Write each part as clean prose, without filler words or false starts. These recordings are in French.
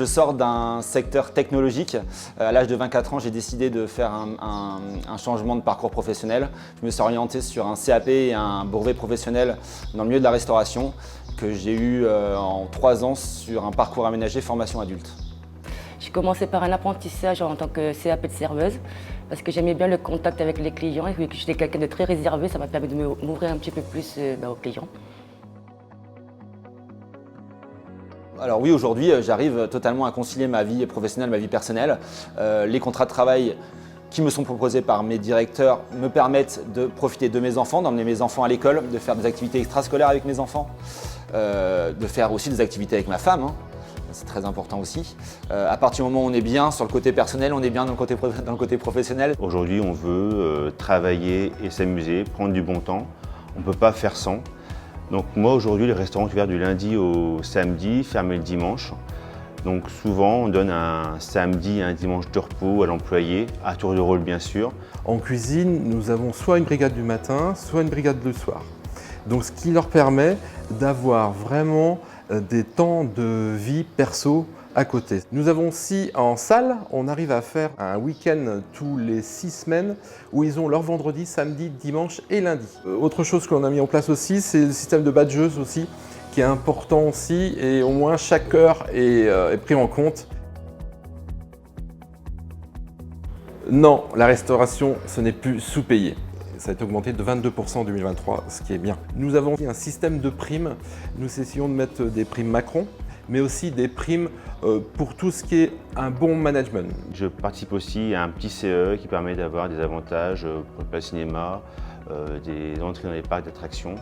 Je sors d'un secteur technologique. À l'âge de 24 ans, j'ai décidé de faire un changement de parcours professionnel. Je me suis orienté sur un CAP et un brevet professionnel dans le milieu de la restauration que j'ai eu en 3 ans sur un parcours aménagé formation adulte. J'ai commencé par un apprentissage en tant que CAP de serveuse parce que j'aimais bien le contact avec les clients et vu que j'étais quelqu'un de très réservé, ça m'a permis de m'ouvrir un petit peu plus aux clients. Alors oui, aujourd'hui, j'arrive totalement à concilier ma vie professionnelle, ma vie personnelle. Les contrats de travail qui me sont proposés par mes directeurs me permettent de profiter de mes enfants, d'emmener mes enfants à l'école, de faire des activités extrascolaires avec mes enfants, de faire aussi des activités avec ma femme, hein. C'est très important aussi. À partir du moment où on est bien sur le côté personnel, on est bien dans le côté professionnel. Aujourd'hui, on veut travailler et s'amuser, prendre du bon temps. On ne peut pas faire sans. Donc moi aujourd'hui, les restaurants sont ouverts du lundi au samedi, fermés le dimanche. Donc souvent, on donne un samedi et un dimanche de repos à l'employé, à tour de rôle bien sûr. En cuisine, nous avons soit une brigade du matin, soit une brigade le soir. Donc ce qui leur permet d'avoir vraiment des temps de vie perso à côté. Nous avons aussi en salle, on arrive à faire un week-end tous les 6 semaines où ils ont leur vendredi, samedi, dimanche et lundi. Autre chose qu'on a mis en place aussi, c'est le système de badgeuse aussi, qui est important aussi et au moins chaque heure est pris en compte. Non, la restauration, ce n'est plus sous-payé. Ça a été augmenté de 22% en 2023, ce qui est bien. Nous avons un système de primes. Nous essayons de mettre des primes Macron, mais aussi des primes pour tout ce qui est un bon management. Je participe aussi à un petit CE qui permet d'avoir des avantages pour le place cinéma, des entrées dans les parcs d'attractions.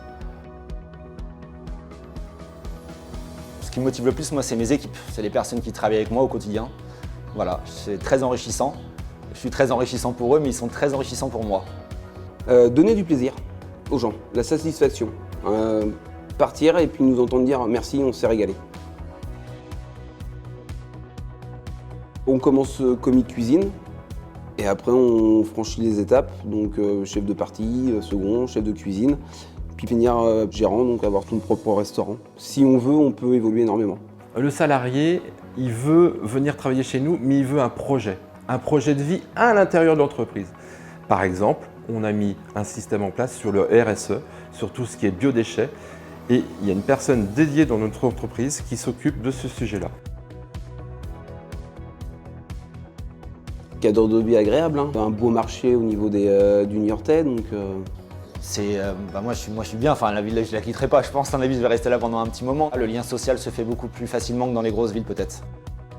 Ce qui me motive le plus, moi, c'est mes équipes. C'est les personnes qui travaillent avec moi au quotidien. Voilà, c'est très enrichissant. Je suis très enrichissant pour eux, mais ils sont très enrichissants pour moi. Donner du plaisir aux gens, la satisfaction. Partir et puis nous entendre dire merci, on s'est régalé. On commence commis de cuisine et après on franchit les étapes, donc chef de partie, second, chef de cuisine, puis finir gérant, donc avoir son propre restaurant. Si on veut, on peut évoluer énormément. Le salarié, il veut venir travailler chez nous, mais il veut un projet de vie à l'intérieur de l'entreprise. Par exemple, on a mis un système en place sur le RSE, sur tout ce qui est biodéchets, et il y a une personne dédiée dans notre entreprise qui s'occupe de ce sujet-là. Cadre de vie agréable, hein. Un beau marché au niveau du Niortais, donc. Moi je suis bien, enfin la ville je la quitterai pas, je pense, à mon avis je vais rester là pendant un petit moment. Le lien social se fait beaucoup plus facilement que dans les grosses villes peut-être.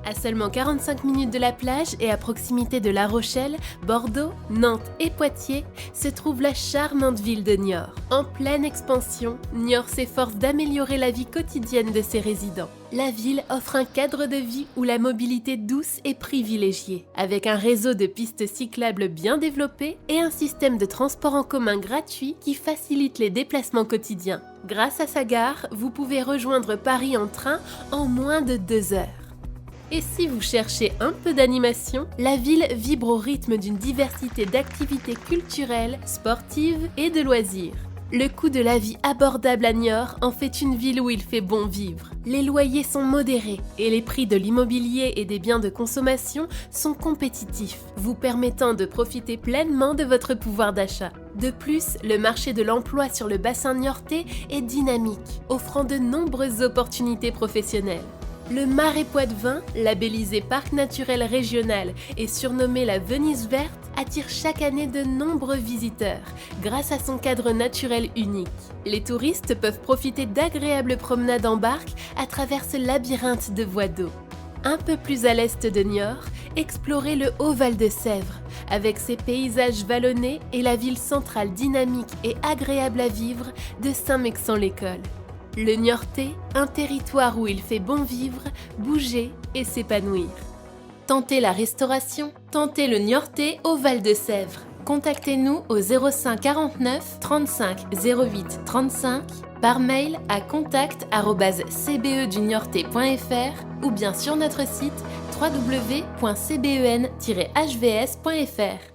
À seulement 45 minutes de la plage et à proximité de La Rochelle, Bordeaux, Nantes et Poitiers, se trouve la charmante ville de Niort. En pleine expansion, Niort s'efforce d'améliorer la vie quotidienne de ses résidents. La ville offre un cadre de vie où la mobilité douce est privilégiée, avec un réseau de pistes cyclables bien développé et un système de transport en commun gratuit qui facilite les déplacements quotidiens. Grâce à sa gare, vous pouvez rejoindre Paris en train en moins de 2 heures. Et si vous cherchez un peu d'animation, la ville vibre au rythme d'une diversité d'activités culturelles, sportives et de loisirs. Le coût de la vie abordable à Niort en fait une ville où il fait bon vivre. Les loyers sont modérés et les prix de l'immobilier et des biens de consommation sont compétitifs, vous permettant de profiter pleinement de votre pouvoir d'achat. De plus, le marché de l'emploi sur le bassin niortais est dynamique, offrant de nombreuses opportunités professionnelles. Le Marais Poitevin, labellisé parc naturel régional et surnommé la Venise verte, attire chaque année de nombreux visiteurs grâce à son cadre naturel unique. Les touristes peuvent profiter d'agréables promenades en barque à travers ce labyrinthe de voies d'eau. Un peu plus à l'est de Niort, explorez le Haut-Val de Sèvres, avec ses paysages vallonnés et la ville centrale dynamique et agréable à vivre de Saint-Mexan-l'École. Le Niortais, un territoire où il fait bon vivre, bouger et s'épanouir. Tentez la restauration, tentez le Niortais au Val de Sèvres. Contactez-nous au 05 49 35 08 35, par mail à contact@cbeduniortais.fr ou bien sur notre site www.cben-hvs.fr.